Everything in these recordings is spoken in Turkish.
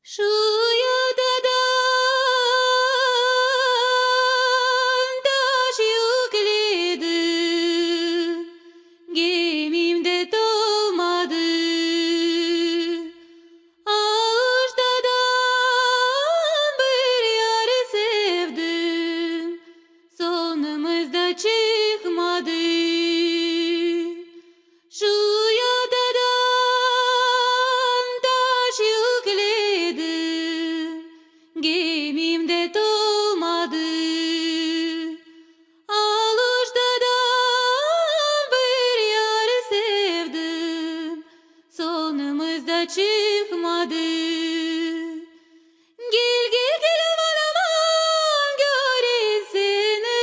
Şu yadadan taş yükledim, gemimde dolmadı. Ağuştadan bir yar sevdim, sonumuzda çıkmadı. Şu yadadan taş yükledim, gemimde dolmadı. Ağuştadan bir yar sevdim, sonumuzda çıkmadı. Gel gel gel aman aman göreyim seni.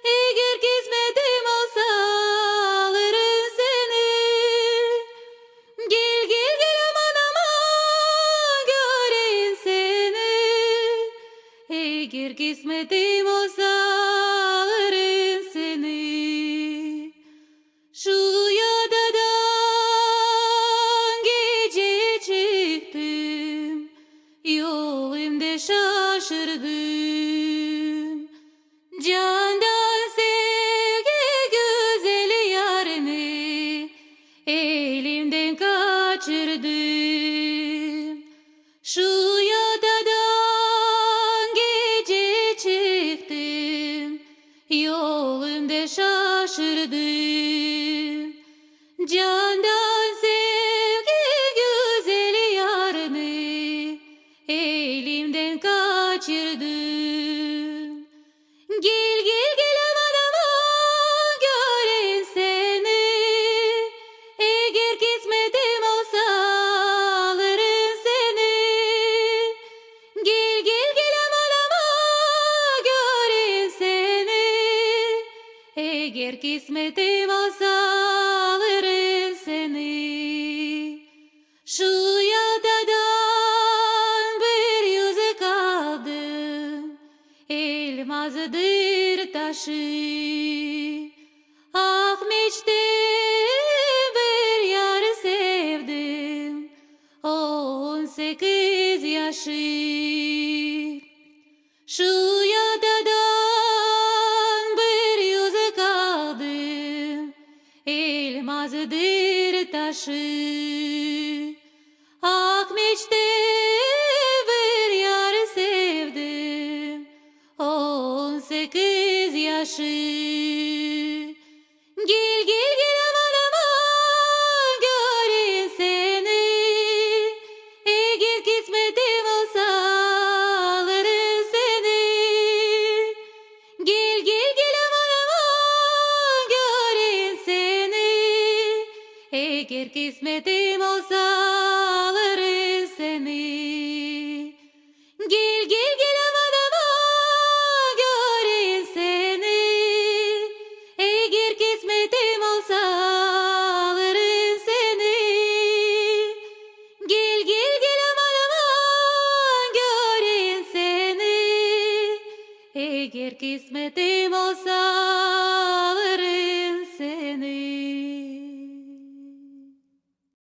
Eğer kısmetim olsa alırım seni. Gel gel gel aman aman göreyim seni. Eğer kısmetim olsa alırım seni. Şu yadadan gece çıktım, yolumda şaşırdım. Candan sevgi güzel yarımı elimden kaçırdım. Şu yadadan gece çıktım, yolumda şaşırdım. Candan sevgi güzel yarımı elimden kaçırdım. Gel gel gel aman aman göreyim seni. Eğer kısmetim olsa alırım seni. Gel gel gel aman aman göreyim seni. Eğer kısmetim olsa alırım seni. Şu yadadan bir yüzük aldım, elmasıdır taşı. Ahmet'ten bir yar sevdim, 18 yaşı. Şu yadadan bir yüzük aldım, elmasıdır taşı. Ahmet'ten bir yar sevdim, 18 yaşı. Gel gel gel aman aman göreyim seni. Eğer kısmetim olsa alırım seni. Gel gel gel aman aman göreyim seni. Eğer kısmetim olsa alırım seni. Gel gel gel aman aman göreyim seni. Eğer kısmetim olsa alırım seni. Gel gel gel aman aman göreyim seni. Eğer kısmetim olsa alırım seni.